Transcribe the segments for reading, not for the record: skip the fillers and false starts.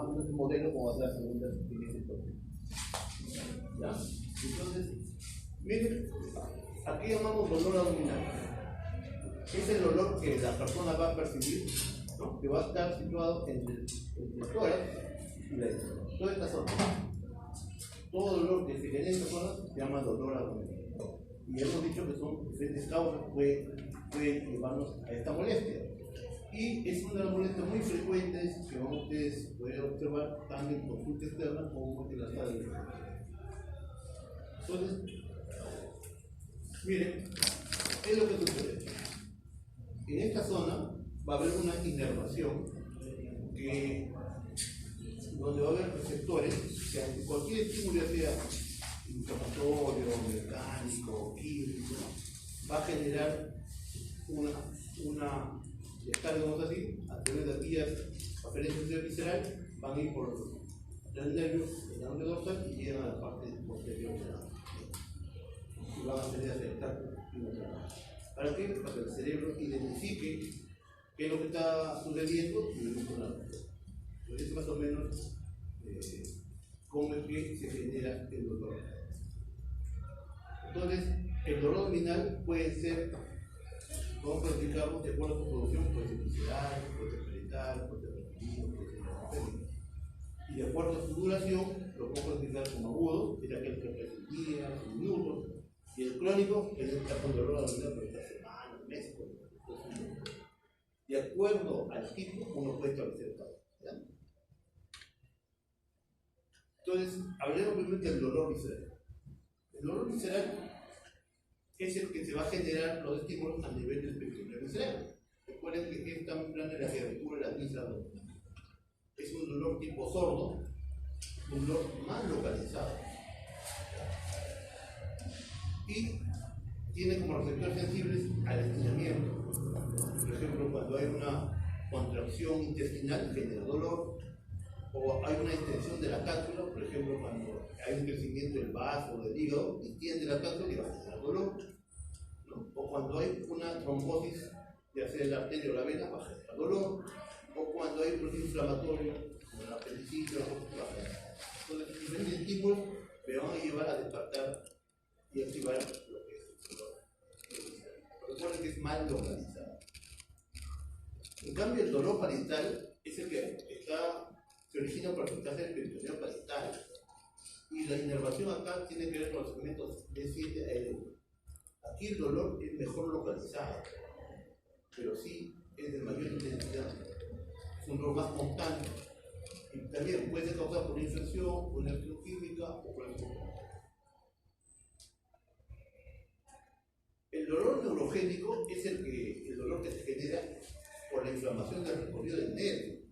más o menos un modelo como va a ser la segunda en ese entonces. ¿Ya? Entonces, miren, aquí llamamos dolor abdominal. Es el dolor que la persona va a percibir, ¿no? Que va a estar situado entre el tórax y la espalda. Toda esta zona. Todo dolor que se genera en esta zona se llama dolor abdominal. Y hemos dicho que son diferentes causas que pueden llevarnos a esta molestia. Y es una de las molestias muy frecuentes que ustedes pueden observar tanto en consulta externa como en la sala de emergencia. Entonces, miren, es lo que sucede. En esta zona va a haber una inervación donde va a haber receptores que ante cualquier estímulo, ya sea inflamatorio, mecánico, químico, va a generar una descarga, vamos a decir, a través de las vías aferentes visceral, van a ir por el nervio, el nervio dorsal y llegan a la parte posterior de la y van a tener hacia el tacto y la otra. ¿Para qué? Para que el cerebro identifique qué es lo que está sucediendo y lo que no. Es más o menos cómo es que se genera el dolor. Entonces, el dolor abdominal puede ser, como platicamos, de acuerdo a su producción, puede ser visceral, puede ser perital, puede ser repetido, puede ser periférico. Y de acuerdo a su duración, lo podemos clasificar como agudo, es aquel que es días, minutos, y el crónico es el que está con dolor abdominal por esta semana, meses, de acuerdo al tipo, uno puede establecer el caso. Entonces, hablemos primero del dolor visceral. El dolor visceral es el que se va a generar los estímulos a nivel del espectro visceral. Recuerden que esta membrana es la que recubre la pinza abdominal. Es un dolor tipo sordo, un dolor más localizado. Y tiene como receptores sensibles al estiramiento. Por ejemplo, cuando hay una contracción intestinal genera dolor, o hay una extensión de la cápsula, por ejemplo, cuando hay un crecimiento del vaso o del hígado, extiende la cápsula y va a generar dolor, ¿no? O cuando hay una trombosis, ya sea de la arteria o la vena, va a generar dolor, o cuando hay un proceso inflamatorio, como la apendicitis, va a generar. Entonces, diferentes estímulos me van a llevar a despertar y activar lo que es el dolor. Recuerden que es mal localizado. En cambio, el dolor parietal es el que se origina por afectación del peritoneal parietal. Y la inervación acá tiene que ver con los segmentos D7 a L1. Aquí el dolor es mejor localizado, pero sí es de mayor intensidad. Es un dolor más constante. Y también puede ser causado por una infección, por una reacción química o por el El dolor neurogénico es el dolor que se genera por la inflamación del recorrido del nervio.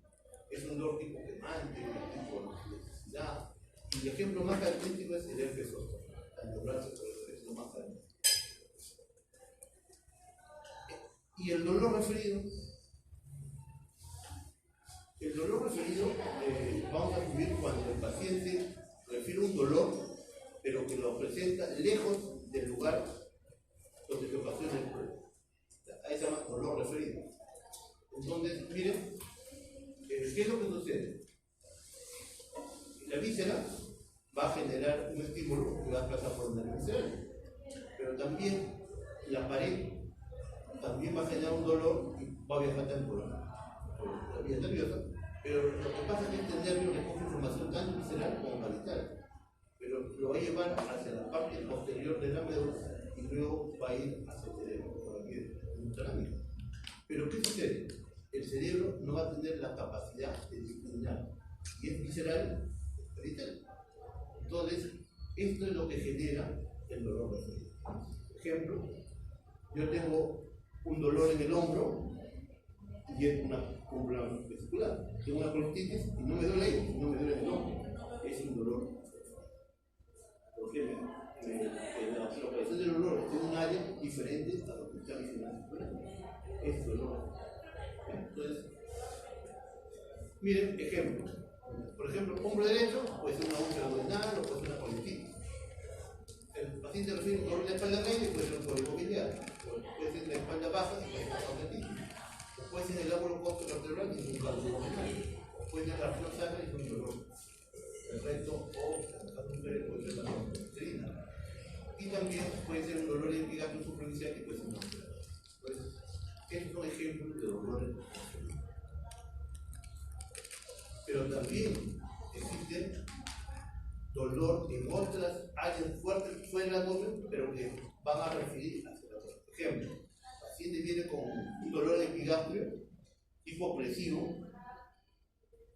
Es un dolor tipo quemante, tipo necesidad. Y el ejemplo más característico es el herpes zóster. Al doblarse por el es lo más característico. Y el dolor referido, vamos a subir cuando el paciente refiere un dolor, pero que lo presenta lejos del lugar donde se ocasiona el problema. Ahí se llama dolor referido. Entonces, miren, ¿qué es lo que sucede? La víscera va a generar un estímulo que va a pasar por el nervio visceral, pero también la pared también va a generar un dolor y va a viajar también por la vía nerviosa, pero lo que pasa es que este nervio recoge información tanto visceral como parietal, pero lo va a llevar hacia la parte posterior de la médula y luego va a ir hacia el cerebro, por aquí en talámico. Pero ¿qué sucede? El cerebro no va a tener la capacidad de discriminar, y es visceral, es parietal. Entonces, esto es lo que genera el dolor referido. Por ejemplo, yo tengo un dolor en el hombro y es una cúpula vesicular. Tengo una colitis y no me duele ahí, no me duele en el hombro. Es un dolor. Porque la localización del dolor está en un área diferente a lo que está mencionando. Es dolor. Entonces, miren, ejemplo. Por ejemplo, hombro derecho puede ser una úlcera duodenal o puede ser una colitis. El paciente refiere un dolor de espalda media y puede ser un cólico biliar, puede ser de la espalda baja y puede ser una colitis, o puede ser el árbol costo vertebral y es un caldo abdominal, o puede ser la flor sacra y es un Pero también existe dolor en otras áreas fuertes fuera del abdomen, pero que van a referir hacia el abdomen. Por ejemplo, el paciente viene con un dolor de epigastrio tipo opresivo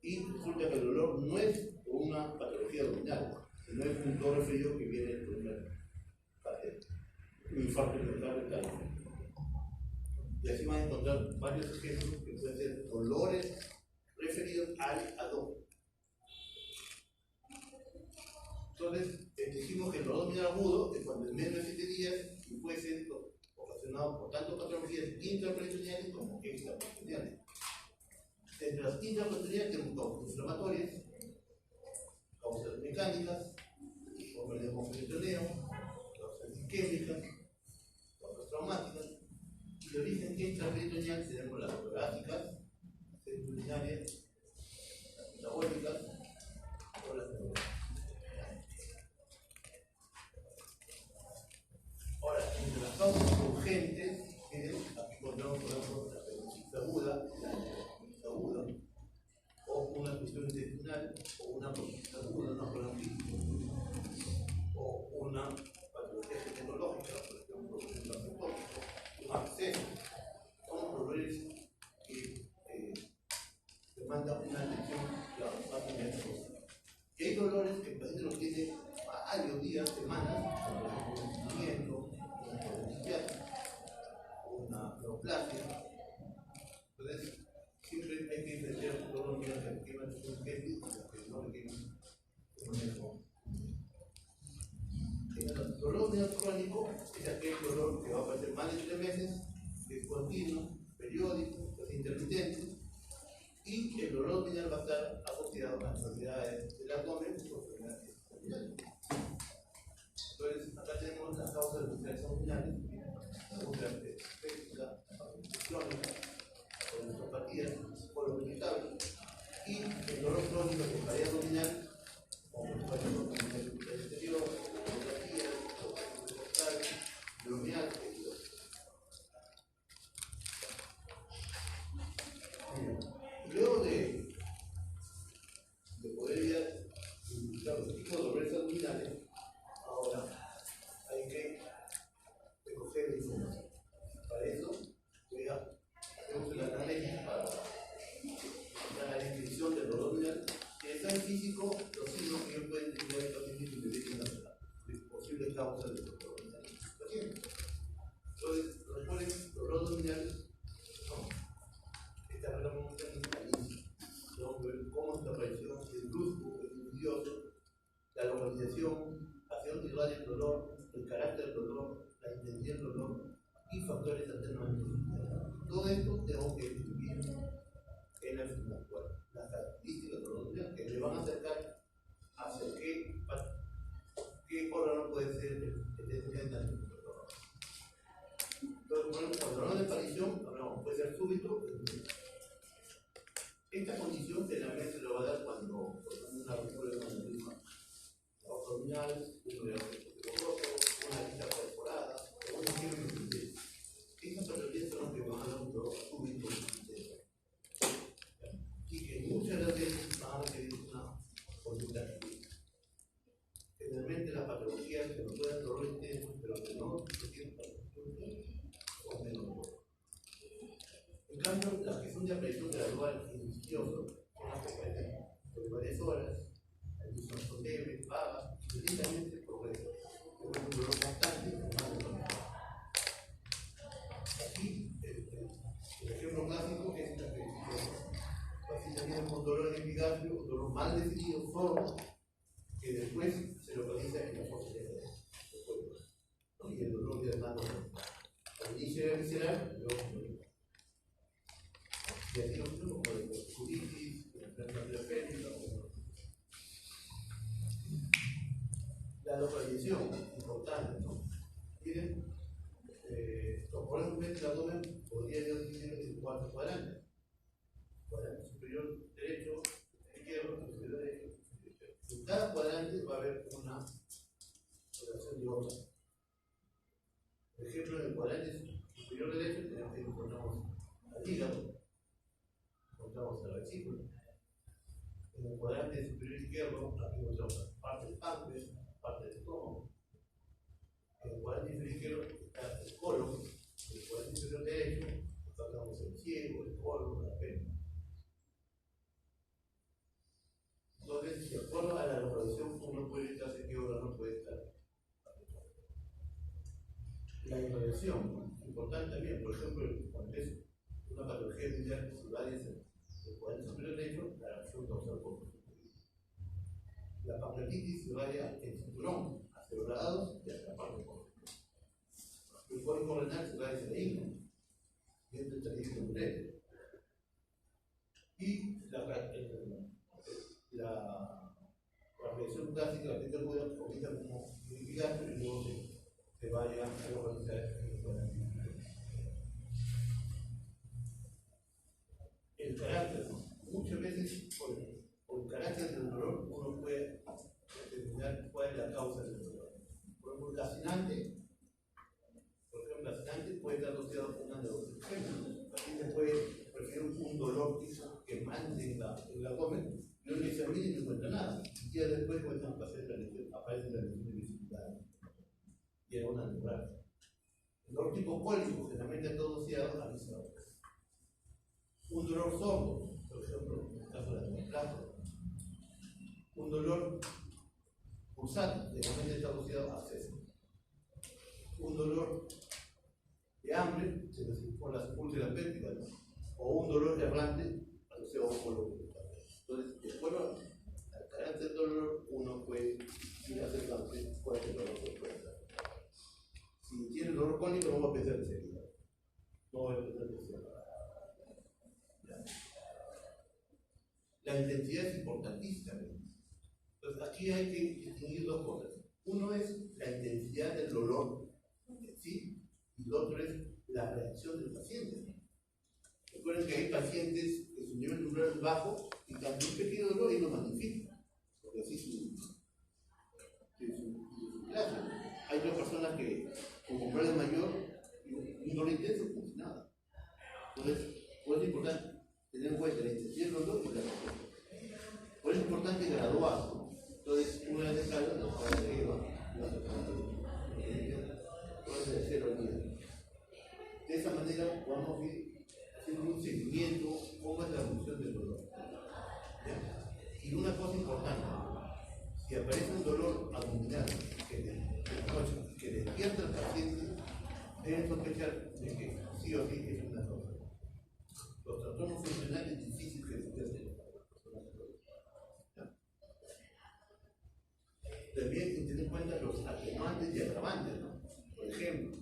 y resulta que el dolor no es una patología abdominal, sino es un dolor referido que viene de un infarto miocardial. Y así van a encontrar varios ejemplos que pueden ser dolores referidos al abdomen. Entonces, decimos que el dolor abdominal agudo es cuando en menos de 7 días y puede ser ocasionado por tanto patologías intraperitoneales como extraperitoneales. Entre las intraperitoneales tenemos causas inflamatorias, causas mecánicas, como el hemofilitoneo, causas isquémicas, causas traumáticas, y de origen extraperitoneal tenemos las torácicas, las urinarias, las metabólicas o las neurológicas. Ahora, entre las causas urgentes, aquí encontramos por ejemplo la apendicitis aguda, la apendicitis aguda, o una afección intestinal, o una bronquitis aguda, una bronquitis, o una patología ginecológica, por ejemplo, un afectótico, un absceso. Son dolores que demandan una atención más inmediata. Y hay dolores que el paciente los tiene varios días, semanas, por ejemplo, un sentimiento, una neoplasia. Entonces, siempre hay que diferenciar el dolor que requiere un urgente y los que no requieren un manejo. El dolor crónico es aquel dolor que va a aparecer más de 3 meses, que es continuo, periódico, es intermitente, y el dolor abdominal va a estar asociado a enfermedades del abdomen o enfermedades abdominales. Entonces, acá tenemos las causas de enfermedades abdominales, la ulceratitis péptica, la crónica, la colesterolopatía, colorectal, y el dolor crónico de pared abdominal, como por ejemplo el exterior, la neuropatía, la fibromialgia, luego de poder identificar los tipos de dolores abdominales, ahora hay que recoger la información. Para eso, hacemos el análisis para la descripción del dolor abdominal, que está en físico los signos que ellos pueden tener el paciente que deben hacer, posibles causas del dolor abdominal en el paciente. Entonces, recuerden, dolor abdominal esta reglamentación al cómo es la aparición, el brusco, el insidioso, la localización, hacia dónde irradia el dolor, el carácter del dolor, la intensidad del dolor y factores atenuantes. Todo esto tengo que describir en la enfermedad actual. Las características del dolor que le van a acercar hacia qué órgano puede ser el determinante del dolor. Entonces, cuando hablamos de aparición, puede ser súbito. Esta condición generalmente se lo va a dar cuando una ruptura de una aneurisma abdominal, un una herida perforada o un quiebro de. Estas patologías son las que van a dar un dolor súbito y que muchas de las veces van a requerir una conducta clínica. Generalmente las patologías que nos pueden dolor intenso, pero que no requieren patología son menos dolor. En cambio, las que son de aparición gradual y insidioso son las que aparecen por varias horas, la misma son leves, vagas, y lentamente progresan. Es un dolor constante, más de lo mismo. Aquí, el ejemplo clásico es la apendicitis. El paciente viene con dolor en epigastrio, un dolor mal definido, sordo, que después se localiza en la fosa del cuerpo. Y el dolor de demanda al inicio era visceral, luego y así lo mismo como el colitis, la enfermedad pélvica. La localización, importante, ¿no? Miren, probablemente el abdomen podría dividirse en 4 cuadrantes. Cuadrante superior derecho, izquierdo, superior derecho. En cada cuadrante va a haber una relación de otra. Por ejemplo, en el cuadrante superior derecho tenemos que encontramos al hígado, encontramos a la vesícula. En el cuadrante superior izquierdo, aquí encontramos parte del páncreas, parte del estómago. En el cuadrante inferior izquierdo está el colon. En el cuadrante inferior derecho encontramos el ciego, el colon, la pena. Entonces, de acuerdo a la localización, uno puede evitarse qué órgano puede estar. La irradiación, importante también, por ejemplo, cuando es una patología biliar que se irradia en el cuadrante superior derecho, la reacción causal por la pancreatitis se irradia en el cinturón, hacia los lados y hacia la parte de abajo. El cólico renal se irradia hacia la ingle, dentro del trayecto uretero. Y la reacción clásica de la pita aguda comienza como irrigato y luego se vaya a localizar en el cuadrante. El carácter, muchas veces por el carácter del dolor uno puede determinar cuál es la causa del dolor. Por ejemplo, el lacinante puede estar asociado con una neurotoxina. El paciente puede preferir un dolor que mande en el abdomen, no le examina y no encuentra nada. Y días después aparece la lesión de visibilidad. Y era una neuralgia. El dolor tipo cólico generalmente está asociado a visceral. Un dolor sordo, por ejemplo, en el caso de la neoplasia. Un dolor pulsante, generalmente está asociado a acceso. Un dolor de hambre, por las úlceras pépticas, o un dolor errante asociado a un colon. Entonces, de acuerdo al carácter del dolor, uno puede ir acercándose cuál es el dolor que puede dar. Si tiene dolor crónico, no va a pensar en serio. No va a pensar en serio. La intensidad es importantísima. Entonces, aquí hay que distinguir dos cosas. Uno es la intensidad del dolor en sí, y lo otro es la reacción del paciente. Recuerden que hay pacientes que su nivel tumoral es bajo y también un pequeño dolor y lo magnifica, porque así es su clase. Hay otras personas que con un problema mayor y un dolor intenso como si nada. Entonces, pues es importante tener en cuenta la intensidad del dolor y la reacción. Por eso es importante graduar. Entonces, una vez de cada uno para arriba, de 0 al 10. De esa manera vamos a ir haciendo un seguimiento, cómo es la evolución del dolor. ¿Ya? Y una cosa importante, si aparece un dolor abdominal que despierta al paciente, deben sospechar de que sí o sí es una causa. Los trastornos funcionales es difícil que despierten. También tener en cuenta los atenuantes y agravantes, ¿no? Por ejemplo,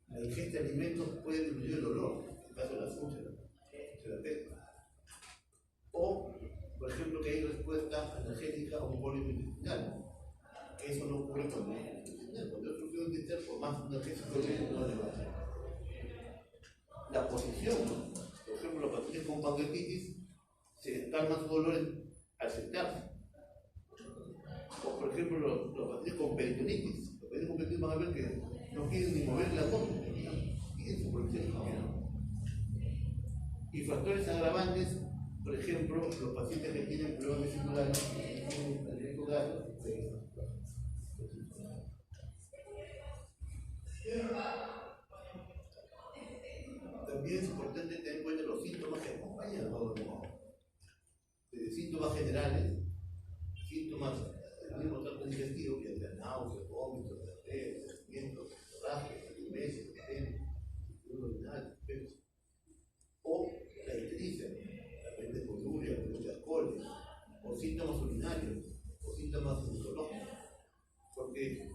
la ingesta de alimentos puede disminuir el dolor, en el caso de las úlceras, o, por ejemplo, que hay respuesta energética a un bólido intestinal. Eso no ocurre con el intestinal. Cuando es un intestinal, por más energético no le va a hacer. La posición, ¿no? Por ejemplo, los pacientes con pancreatitis se calman su dolor al sentarse. O, por ejemplo, los pacientes con peritonitis. Los pacientes con peritonitis van a ver que no quieren ni mover el abdomen. Fíjense por qué no quieren. Y factores agravantes, por ejemplo, los pacientes que tienen problemas vesiculares, tienen el riesgo de algo. También es importante tener en cuenta los síntomas que acompañan al dolor de moco. Desde síntomas generales, síntomas del mismo tracto digestivo, que es náuseas, vómitos, diarrea, estreñimiento, hemorragia, meses, dolor urinal, o la ictericia, la poliuria, la alcohol, o síntomas urinarios, o síntomas mucológicos, porque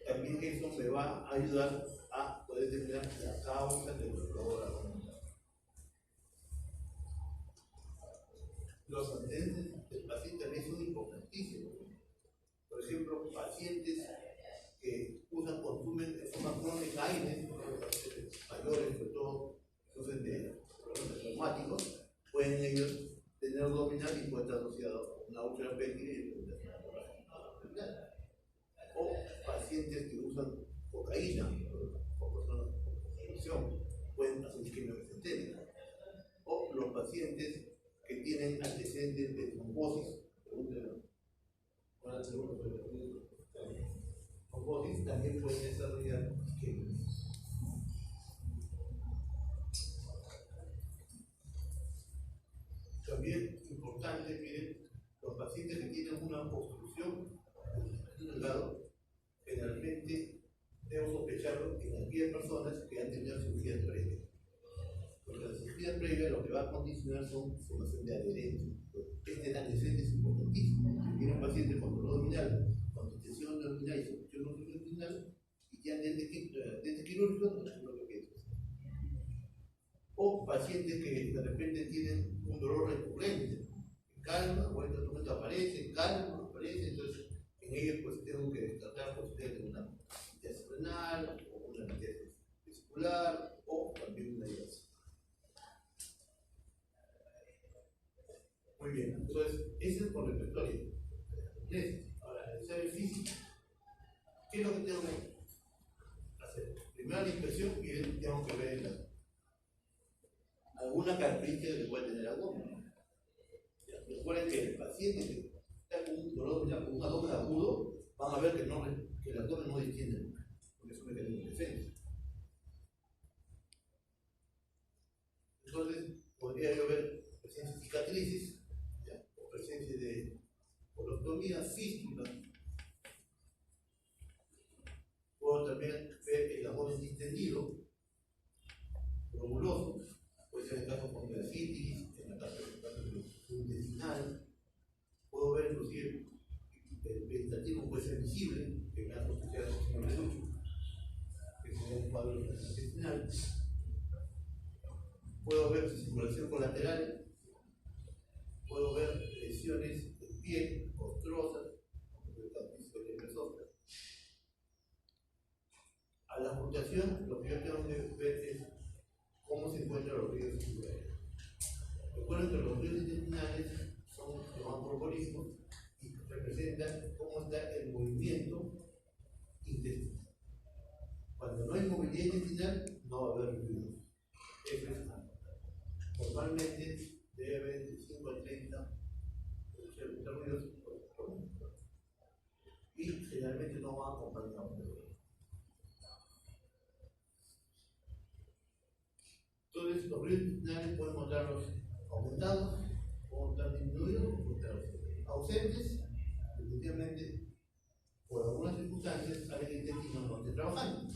también eso me va a ayudar a poder determinar la causa del dolor abdominal. Los antecedentes del paciente también son importantísimos. Por ejemplo, pacientes que consumen de forma crónica AINES, mayores, sobre todo, sufren de problemas traumáticos, pueden ellos tener abdominal y puede estar asociado a una úlcera péptica y abdominal. O pacientes que usan cocaína o personas con adicción pueden hacer isquemia mesentérica. O los pacientes que tienen antecedentes de trombosis hablar de uno sobre los bodies también pueden desarrollar isquemias. También importante, miren, los pacientes que tienen una obstrucción del hígado, generalmente debo sospecharlo en aquellas personas que han tenido cirugías previas. Porque la cirugía previa lo que va a condicionar son formación de adherencia. Este antecedente es importantísimo. Si tiene un paciente con dolor abdominal, con distensión abdominal y solución abdominal, y ya dente quirúrgico, no es lo que pienso. O pacientes que de repente tienen un dolor recurrente, calma, o en otro momento aparece, calma, aparece, entonces en ellos pues tengo que descartar posibilidades de una litiasis renal, o una litiasis vesicular, o también una diabetes. Muy bien, entonces ese es con respecto a la ahora, el examen físico, ¿qué es lo que tengo que hacer? Primero la inspección y tengo que ver alguna característica que puede tener abdomen. Recuerden que el paciente que está con un dolor con un abdomen agudo, van a ver que el abdomen no distiende, porque es un mecanismo de defensa. Entonces, podría yo ver presencia de cicatrices, o presencia de colostomía, fístula. Puedo también ver el abdomen distendido, globuloso, puede ser en caso con gastritis, en el caso intestinal. Puedo ver inclusive el vegetativo puede ser visible, en caso que sea un reducto, que sea un cuadro intestinal. Puedo ver circulación colateral, puedo ver lesiones de piel, costrosas, a la amputación, lo que yo tengo que ver es cómo se encuentran los ríos intestinales. Recuerden que los ríos intestinales son hematopolismos y representan cómo está el movimiento intestinal. Cuando no hay movilidad intestinal, no va a haber ruido. Eso es normalmente debe haber de 5 a 30 ruidos por minuto. Y generalmente no va acompañado de ruido. Entonces, los ruidos intestinales pueden encontrarlos aumentados, pueden estar disminuidos, pueden estar ausentes. Definitivamente, por algunas circunstancias, a veces el intestino no esté trabajando.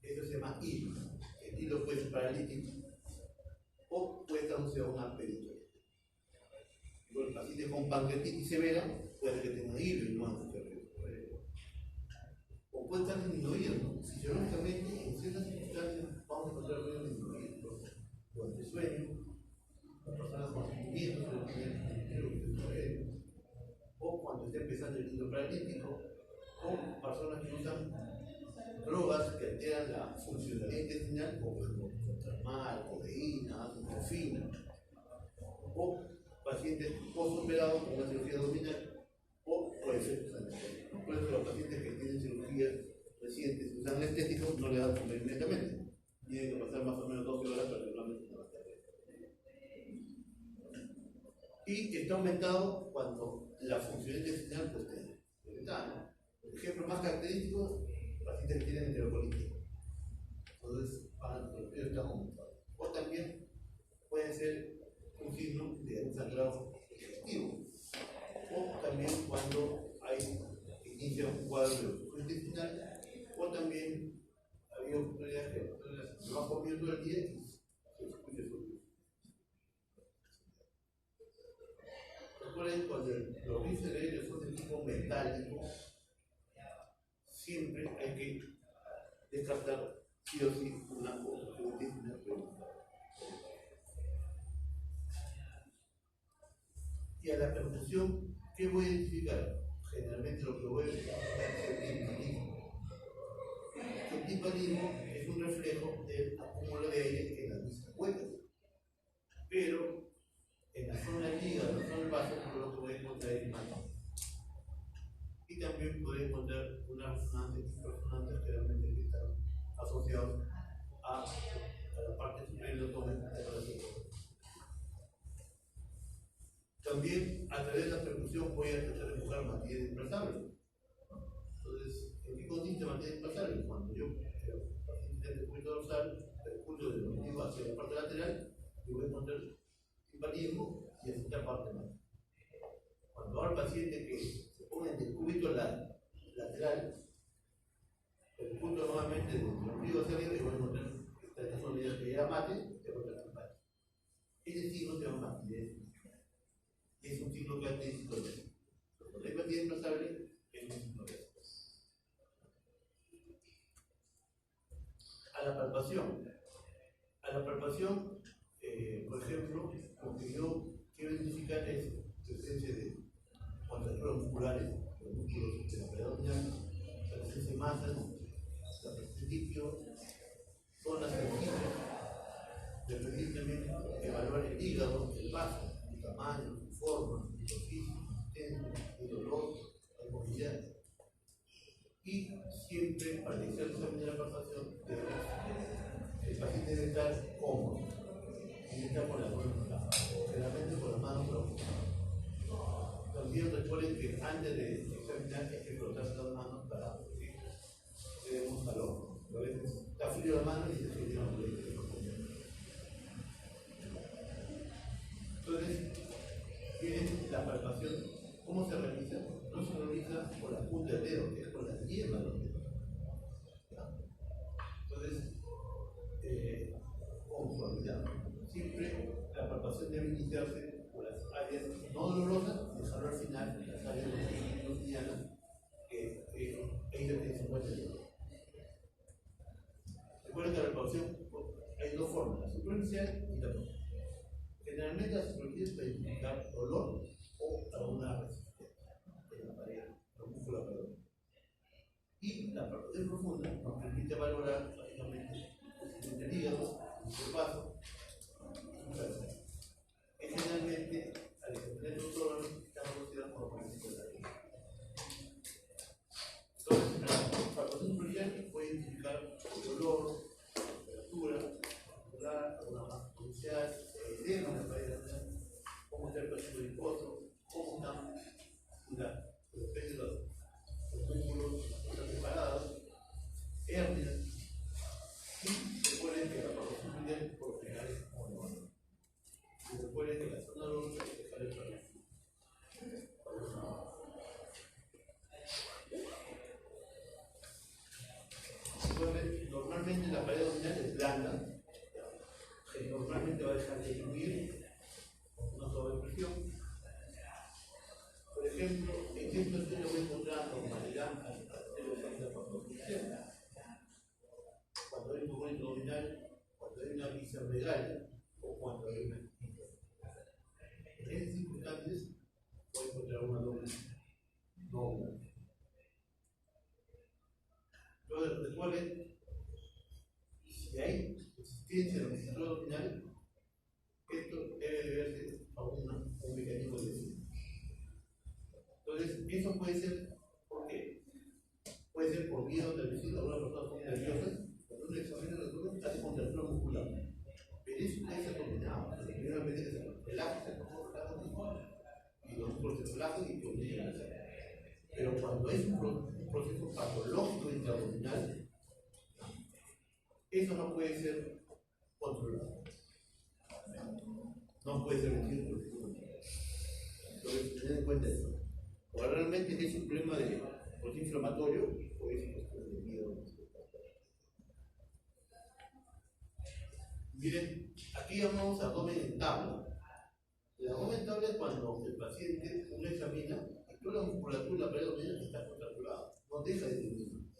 Eso se llama hilo. El hilo puede ser paralítico o puede estar asociado a una peritonitis. El paciente con pancreatitis severa puede que tenga hilo y no hace o puede estar disminuido, ¿no? Fisiológicamente, en ciertas circunstancias, vamos a encontrar ruidos disminuidos durante sueño, las personas con sentimientos o cuando está empezando el hilo paralítico, o personas que usan drogas que alteran la funcionalidad intestinal, como tramal, codeína, morfina, o pacientes postoperados con una cirugía abdominal o por efectos anestésicos. Por eso los pacientes que tienen cirugías recientes y usan anestéticos no le dan comer inmediatamente. Tienen que pasar más o menos 12 horas para que realmente no esté. Y está aumentado cuando la función intestinal pues está, ¿no? El ejemplo más característico, pacientes que tienen enterocolitis. Entonces, los están aumentados. O también puede ser un signo de un sangrado digestivo. O también cuando inicia un cuadro de obstrucción intestinal, o también ha habido oportunidades que las personas no han comido todo el día y se escucha su ruido. Recuerden, cuando los rizos aéreos son de tipo metálico, siempre hay que descartar sí o sí una obstrucción intestinal. Y a la perfusión, ¿qué voy a identificar? Generalmente lo que voy a identificar es el timpanismo. El timpanismo es un reflejo del acúmulo de aire en las mismas cuencas. Pero en la zona del hígado, en la zona del vaso, lo que voy a encontrar es imagen. Y también podré encontrar una resonante y resonantes que realmente están asociados a la parte superior del abdomen. También a través esa percusión voy a tratar de buscar materia desplazable. Entonces, ¿en qué consiste materia desplazable? Cuando yo intento el punto dorsal, percuto del ombligo hacia la parte lateral, yo voy a encontrar timbanismo y hacia esta parte más. Cuando ahora el paciente que se pone en el cúbito lateral, percuto nuevamente del ombligo hacia arriba y voy a encontrar esta zona que era mate, y otra timpani. Ese signo se llama matidez. Es un signo característico de esto. Cuando hay materia desplazable, es un signo de esto. A la palpación, por ejemplo, lo que yo quiero identificar es presencia de contracturas musculares, los músculos de la pared abdominal, la presencia de masas, la presencia de líquido, zonas sensibles, preferiblemente evaluar el hígado, el vaso, su tamaño, su forma, su superficie, el dolor, la movilidad. Y siempre, para iniciar el examen de la palpación, el paciente debe estar cómodo y estar con las manos, generalmente con las manos profundas. También recuerden que antes de examinar hay que frotarse las manos para que se dé un calor. A veces está frío la mano y se frío la mano. Entonces, miren la palpación, ¿cómo se realiza? No se realiza con la punta del dedo, es con la yema de los dedos. Entonces, con suavidad. Siempre la palpación debe iniciarse por las áreas no dolorosas, dejarlo al final, las áreas cotidianas, que ahí se encuentra el dolor. Recuerden que la palpación hay dos formas, la superficial y la profunda. Generalmente la superficial puede indicar dolor o alguna resistencia en la pared, los músculos alrededor. Y la palpación profunda nos permite valorar básicamente el hígado, el vaso y el corazón. Generalmente, al examinar los órganos, están considerados como parásitos de la vida. Entonces, la palpación superficial puede identificar dolor, temperatura, alguna masa pronuncial, edema en la pared abdominal, cómo está el paciente viscoso, cómo están los músculos están separados, hernias. Y recuerden que la palpación superficial por lo general es monovalente. Y recuerden que la zona dolorosa hay que dejar el problema. Normalmente la pared abdominal es blanda, normalmente va a dejar de diluir una sobrepresión. Por ejemplo, en esto usted lo va a encontrar normalidad al hacer el examen de palpación. Cuando hay un tumor abdominal, cuando hay una viscerregalia o cuando hay una en esas circunstancias puede encontrar una doble nódula. Entonces, recuerden, si hay existencia de los abdominales, esto debe deberse a un mecanismo de defensa. Entonces, eso puede ser, ¿por qué? Puede ser por miedo del vecino, algunas personas son nerviosas, cuando uno examina los órganos, hace contractura muscular. Pero eso puede ser combinado. Primeramente que se relaja, y los músculos se relajan y comienzan a hacer. Pero cuando es un proceso patológico intraabdominal, eso no puede ser controlado. No puede ser vencido por el pulmón. Entonces, tened en cuenta eso. O realmente es un problema de proceso inflamatorio o es cuestión de miedo. Miren, aquí llamamos abdomen en tabla. El abdomen en tabla es cuando el paciente uno examina y toda la musculatura de la pared abdominal está contracturada, no deja de disminuir.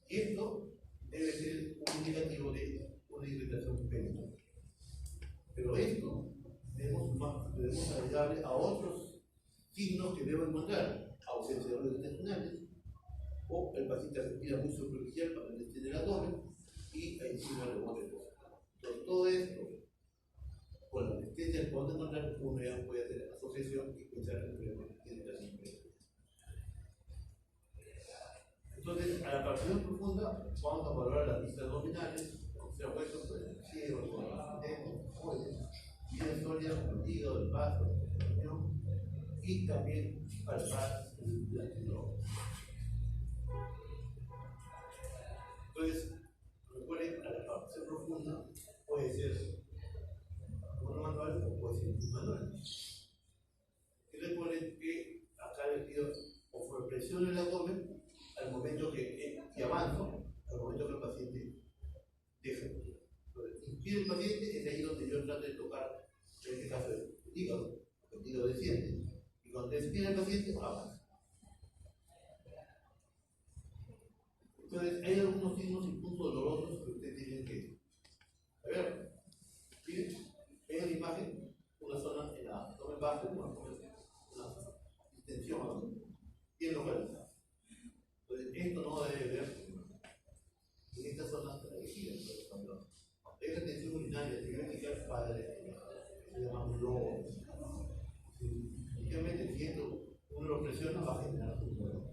Y esto debe ser un indicativo de una irritación pélvica. Pero esto debemos agregarle a otros signos que debo encontrar: ausencia de órganos intestinales, o el paciente respira muy superficial para el intestino del abdomen y encima de los Entonces, todo esto, con la anestesia que podemos encontrar, uno ya puede hacer asociación y pensar en el problema de irritación pélvica. Entonces, a la palpación profunda vamos a valorar las vistas abdominales, o sea, huesos del cielo, los intestinos, y la historia del hígado, del vaso, y también palpar el látigo. Entonces, recuerden, la palpación profunda puede ser uno manual o puede ser un manual. Y recuerden que acá les pido o por presión en el abdomen al momento que avanzo, al momento que el paciente deja. Entonces, inspira el paciente, es ahí donde yo trato de tocar, en este caso el hígado desciende. Y cuando expira el paciente, avanza. Entonces, hay algunos signos y puntos dolorosos que ustedes tienen que ver. ¿Sí? En la imagen, una zona en la abdomen bajo, una distensión, ¿no? Bien localizada. Entonces, esto no debe ver en estas zonas de la vejiga. Cuando hay una tensión urinaria diabética, se llama un lobo. Efectivamente, si esto uno lo presiona, va a generar un dolor.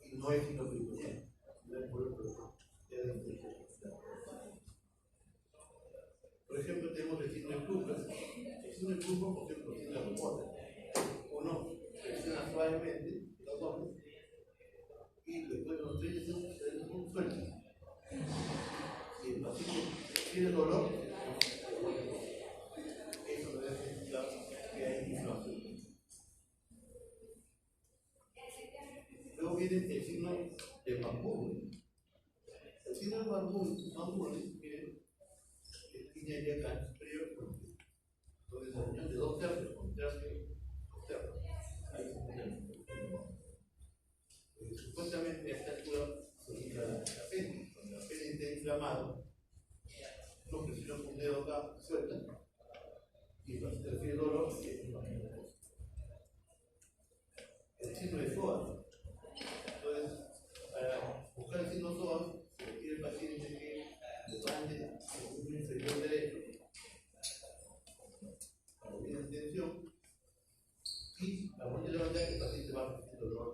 Y no es lo que viene, no es por el problema. Por ejemplo, tenemos el signo de Cooper. El signo de Cooper, por ejemplo, tiene la memoria. Uno presiona suavemente el abdomen y después de unos 3 minutos se suelta. Si el paciente tiene dolor, eso debe significar que hay inflamación. Luego viene el signo de Marburg. El signo de Marburg, miren, tiene ya acá superior, entonces la unión de dos tercios con tercio externo. Ahí se pone. Supuestamente a esta altura se ubica la apéndice. Cuando el apéndice está inflamado, lo presiono con un dedo acá, suelta, y cuando se refiere dolor, es una cosa. El signo de SOA. Entonces, para buscar el signo SOA, se requiere el paciente que levante el miembro inferior derecho, para unir la tensión, y a la levantar el paciente va a sentir dolor.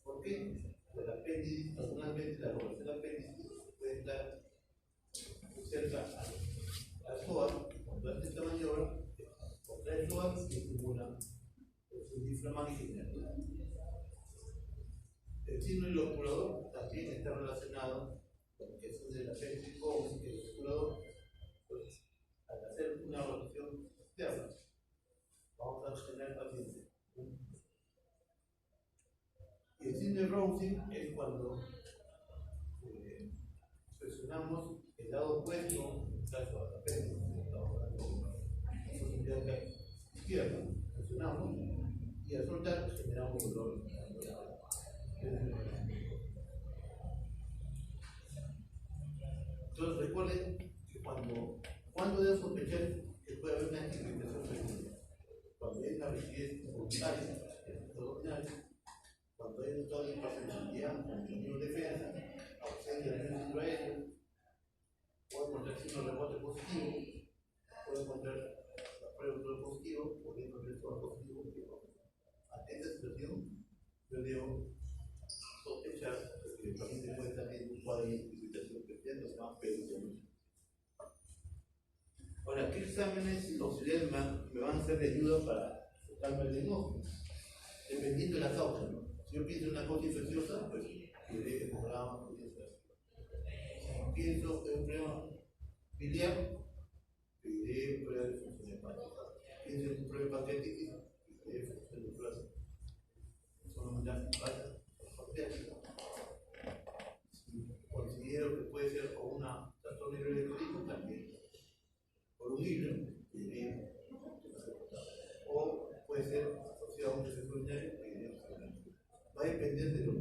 ¿Por qué? Pues el apéndice, normalmente la población del apéndice puede estar cerca al SOA, y cuando hace esta maniobra, contrae el SOA y estimula el inflamado y genera. El signo inoculador también está relacionado con eso del apéndice o el inoculador. Pues, al hacer una rotación externa, vamos a generar el paciente. Y el signo de Rousing es cuando presionamos el lado opuesto, en el caso del apéndice, izquierda, presionamos y al soltar generamos dolor. Entonces recuerden que cuando deben sospechar que puede haber una irritación femenina, cuando hay una rigidez voluntaria, cuando hay un estado de hipersensibilidad, contenido de defensa, ausencia de defensa intraérea, puede encontrar signo de rebote positivo, puede encontrar la prueba de positivo, puede encontrar todo positivo. Ante esta situación, yo debo sospechar que el paciente puede estar en un cuadro de irritación femenina, se llama PDCM. Ahora, ¿qué exámenes auxiliares me van a ser de ayuda para tocarme el diagnóstico? Dependiendo de la causa, ¿no? Si yo pienso en una cosa infecciosa, pues pediré hemograma, si pienso en un problema biliar, pediré prueba de función hepática. Pienso en un problema de pancreatitis, pediré función de corazón. Son las bajas pancreáticas. Si considero que puede ser o una trastorno hidroeléctrico, también por un hilo, pediré, o puede ser asociado a un defecto urinario, pediré. Va a depender de lo que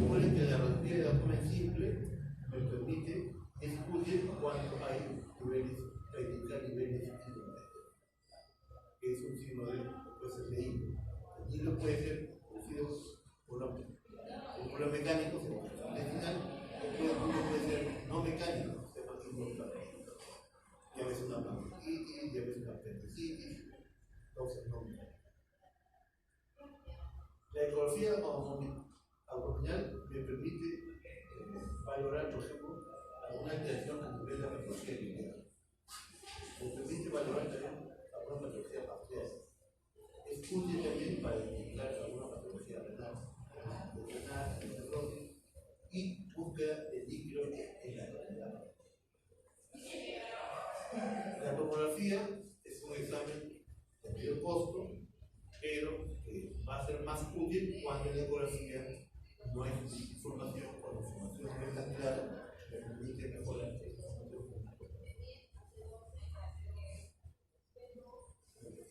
recuerden que la radiografía de abdomen simple me permite descubrir cuánto hay niveles, niveles hidrométricos, que es un signo de puede ser de hilo. El hilo puede ser producido por un problema mecánico, intestinal, o puede ser no mecánico, se llama involuntario. Y a veces una pancreatitis, y a veces una apendicitis, entonces no mecánico. La ecografía abdominal me permite valorar, por ejemplo, alguna alteración a nivel de la patología biliar. ecografía es un examen de mayor costo, pero va a ser más útil cuando en la ecografía no hay información, cuando la información no está clara, que permite mejorar la información.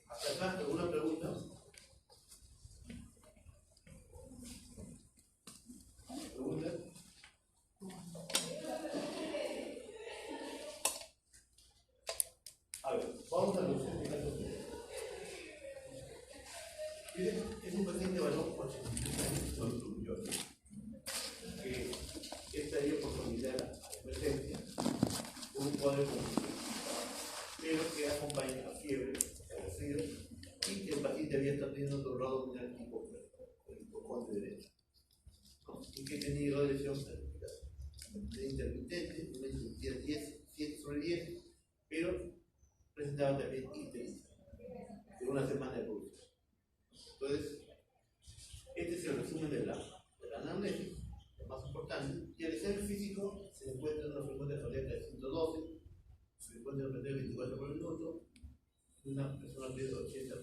¿Hasta acá alguna pregunta? ¿Pregunta? A ver, vamos a los explicados. Miren, es un paciente de valor 83 años, que esta es oportunidad a emergencia, un cuadro pero que acompaña a fiebre, a resfrío, y que el paciente había estado teniendo dolor abdominal tipo el hipocondrio derecho, ¿no? Y que tenía irradiación intermitente, una intensidad 7/10, pero presentaba también intensa, de una semana de evolución. Entonces, este es el resumen de la anamnesis, lo más importante, y el examen físico se encuentra en una frecuencia cardíaca de 112, se encuentra en de 24 por minuto, una persona de 80 a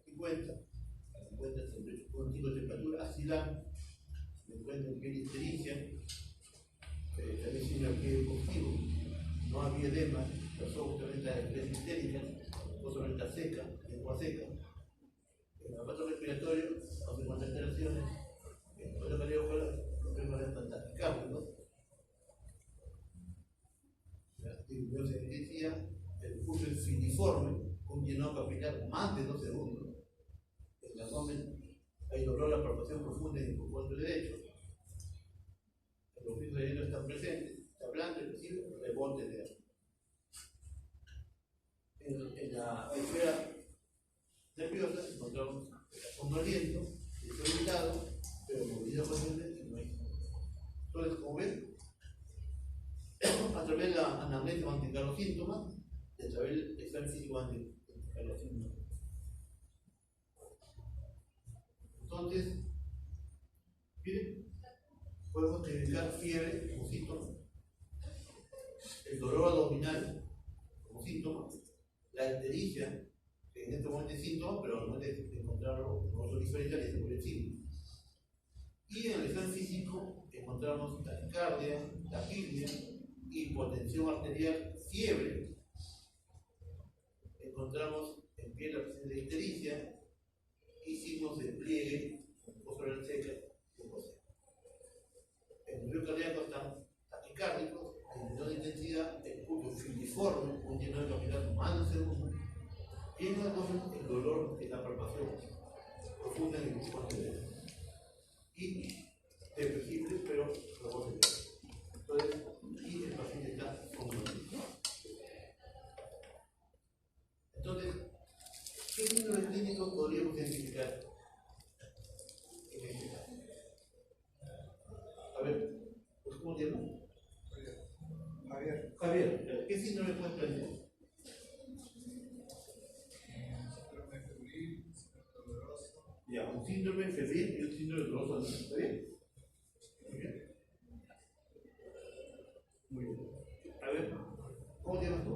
50, a 50 con un tipo de temperatura acilar, se encuentra en piel ictericia, también tiene el pie positivo, no había edema, los ojos también están en histéricas, no solamente está seca, lengua seca. El aparato respiratorio, aunque con alteraciones, el cuadro cardiovascular, los primeros están taquicárnicos. Yo se decía, el pulso es filiforme, un llenado capilar más de 2 segundos. En el abdomen hay dolor a la palpación profunda en el hipocondrio derecho. Los ojos de hielo están presentes, está blando y recibe rebote de aire. En la esfera nerviosa encontramos somnoliento, desorientado, pero movilidad consciente y no hay. Entonces, como ven, a través de la anamnesis van a indicar los síntomas y a través del examen físico van a indicar los síntomas. Entonces, miren, podemos identificar fiebre como síntoma, el dolor abdominal como síntoma, la ictericia, que en este momento es síntoma, pero al momento de encontrarlo en otro diferencial es por el síntoma. Y en el examen físico encontramos taquicardia, taquipnea, hipotensión arterial, fiebre. Encontramos en piel la presencia de ictericia y signos de pliegue, fosforal seca y seca. En el nervio cardíaco están taquicárdicos, en menor intensidad, el pulso filiforme, un llenado capilar más de 1 segundo. Y en el abdomen, el dolor de la palpación profunda en el hipocondrio derecho. Y depresible, pero rebote de aire. Entonces, y el paciente está somnoliento. Entonces, ¿qué síndrome clínico podríamos identificar en este caso? A ver, pues, ¿cómo se llama? Javier, ¿qué síndrome puedes plantear? Ya, un síndrome febril y un síndrome doloroso. ¿Está bien? Muy bien. Muy bien. A ver, ¿cómo te llamas tú?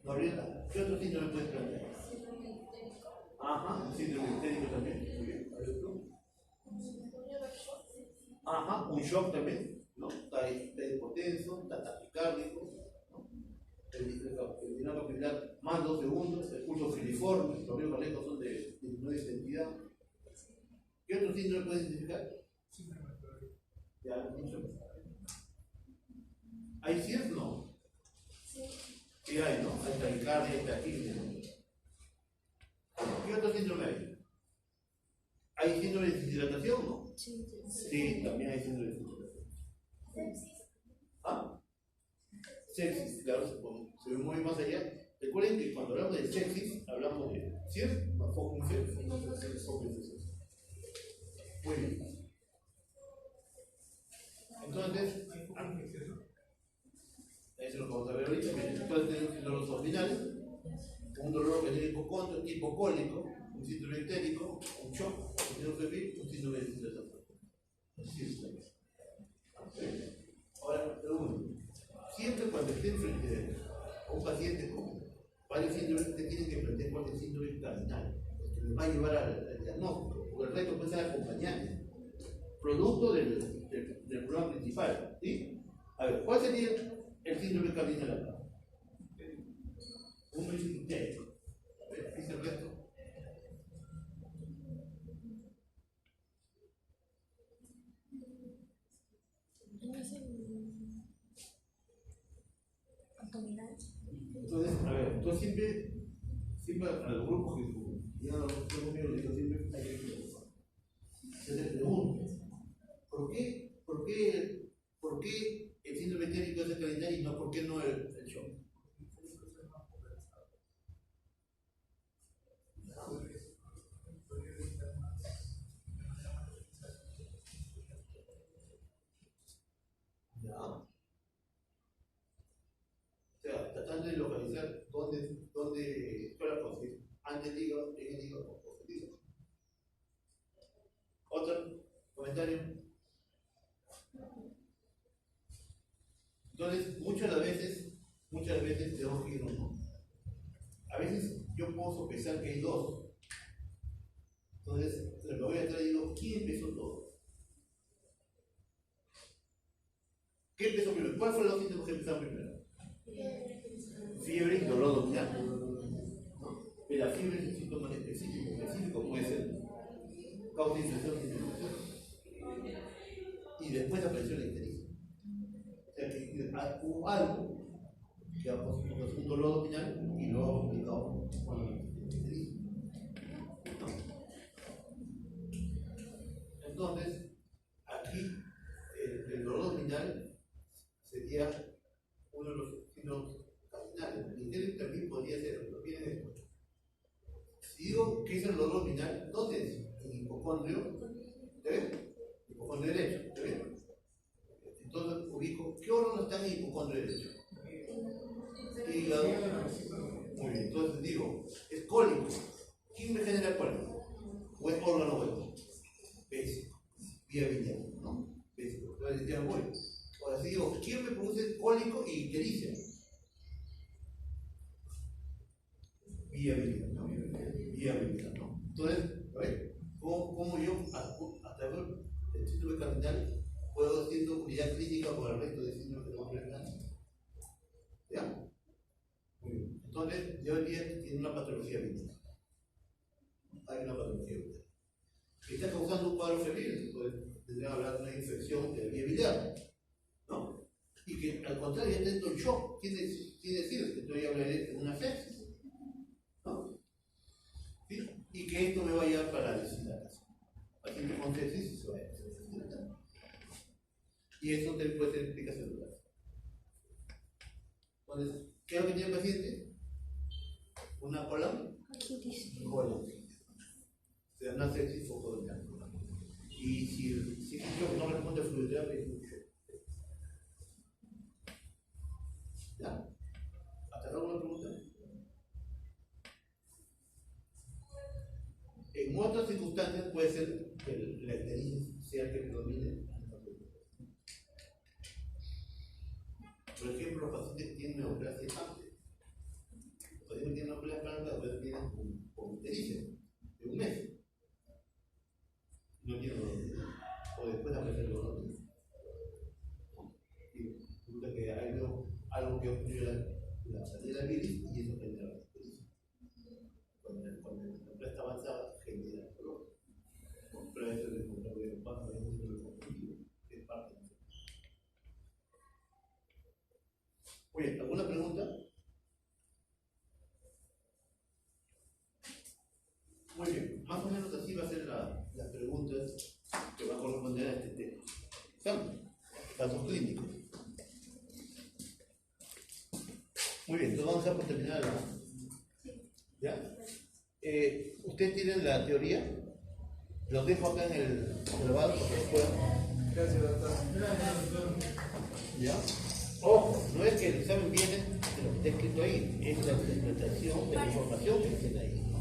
Gabriela, ¿qué otro síndrome puedes plantear? Ajá, un síndrome histérico también. Muy bien. A ver tú. Ajá, un shock también, ¿no? Está hipotenso, está taquicárdico, ¿no? El llenado capilar más de 2 segundos, el pulso filiforme, los ríos cardíacos son de menor intensidad. ¿Qué otro síndrome puedes identificar? Ya, mucho. ¿Hay CIRS? No. ¿Qué hay, no? Hay taquicardia, hay taquipnea. ¿Qué otro síndrome hay? ¿Hay síndrome de deshidratación? No. Sí, también hay síndrome de deshidratación. ¿Ah? Sepsis, claro, se ve muy más allá. Recuerden que cuando hablamos de sepsis, hablamos de CIRS, foco infección. Muy bien. Entonces, eso lo vamos a ver ahorita. Puede tener dolores abdominales, un dolor que tiene hipocondrio, hipocólico, un síndrome ictérico, un shock, un síndrome febril, un síndrome de deshidratación. Ahora, pregunto, siempre cuando esté frente a un paciente con varios síndromes que tienen que aprender cuál es el síndrome cardinal, que les va a llevar al diagnóstico, porque el resto puede ser acompañante, producto del problema principal. ¿Sí? A ver, ¿cuál sería el síndrome cardinal acá? Uno es histérico. A ver, ¿qué es el resto? Entonces, a ver, entonces siempre a los grupos que ya los grupos míos les digo siempre hay que preocupar. Se te pregunto, ¿por qué el síndrome histérico es el calendario y no por qué no el shock? Tratando de localizar dónde fue la cosa. Antes digo, o digo. Otro comentario. Entonces, muchas de las veces tengo que ir uno. A veces yo puedo sopesar que hay dos. Entonces, me voy atrás y digo, ¿quién empezó todo? ¿Qué empezó primero? ¿Cuál fue los síntomas que empezaron primero? Fiebre y dolor abdominal. ¿No? Pero la fiebre es un síntoma específico puede ser causa de infección y después apareció la ictericia. O sea que hubo algo que ha causado un dolor abdominal y luego complicado con la ictericia. ¿No? Entonces, aquí el dolor abdominal sería uno de los signos cardinales. El ictericia también podría ser, pero viene después. Si digo que es el dolor abdominal, entonces el hipocondrio, ¿te ves? Hipocondrio derecho, ¿te ves? Entonces ubico, ¿qué órgano está en el hipocondrio derecho? Hígado. Muy bien, entonces digo, es cólico. ¿Quién me genera cólico? ¿O es órgano hueco? Vésico, vía biliar, ¿no? Vésico, entonces ya voy. Ahora si digo, ¿quién me produce cólico y ictericia? Vía biliar, ¿no? Vía biliar, ¿no? Entonces, a ver, ¿cómo yo, a través del síndrome cardinal, puedo decir unidad clínica por el resto de síndromes que vamos a ver? ¿Ya? Muy bien. Entonces, de hoy día tiene una patología vital. Hay una patología vital. Que está causando un cuadro febril, pues tendría que hablar de una infección de la vía biliar, ¿no? Y que al contrario, ya tengo el shock, quiere decir que estoy hablando de una sepsis, ¿no? ¿Sí? Y que esto me va a llevar parálisis en la casa. Paciente con sepsis se va a hacer. Y eso puede ser explicación celular. Entonces, ¿qué es lo que tiene el paciente? Una colonitis. O sea, una sepsis focodomial. Y si el shock no responde a fluidoterapia, es un shock. ¿Ya? ¿Hasta luego una pregunta? En otras circunstancias puede ser que la ictericia sea el que predomine. Por ejemplo, los pacientes que tienen neoplasia hepática. Los pacientes que tienen neoplasia hepática vienen con ictericia de un mes. No tienen dolor. O después aparece el dolor. Y resulta que hay algo que obstruye la salida de la bilis y eso genera la ictericia. Cuando la neoplasia está avanzada, genera dolor. Pero eso es el contrario de pasa, es un conflictivo, que es parte de eso. Muy bien, ¿alguna pregunta? Muy bien, más o menos así va a ser las preguntas que van a corresponder a este tema. ¿Están? Casos clínicos. Muy bien, entonces vamos a por terminar la. ¿Ya? Ustedes tienen la teoría. Los dejo acá en el grabado para que puedan. Gracias, doctor. ¿Ya? Ojo, no es que el examen viene de lo que está escrito ahí, es la interpretación de la información que tiene ahí.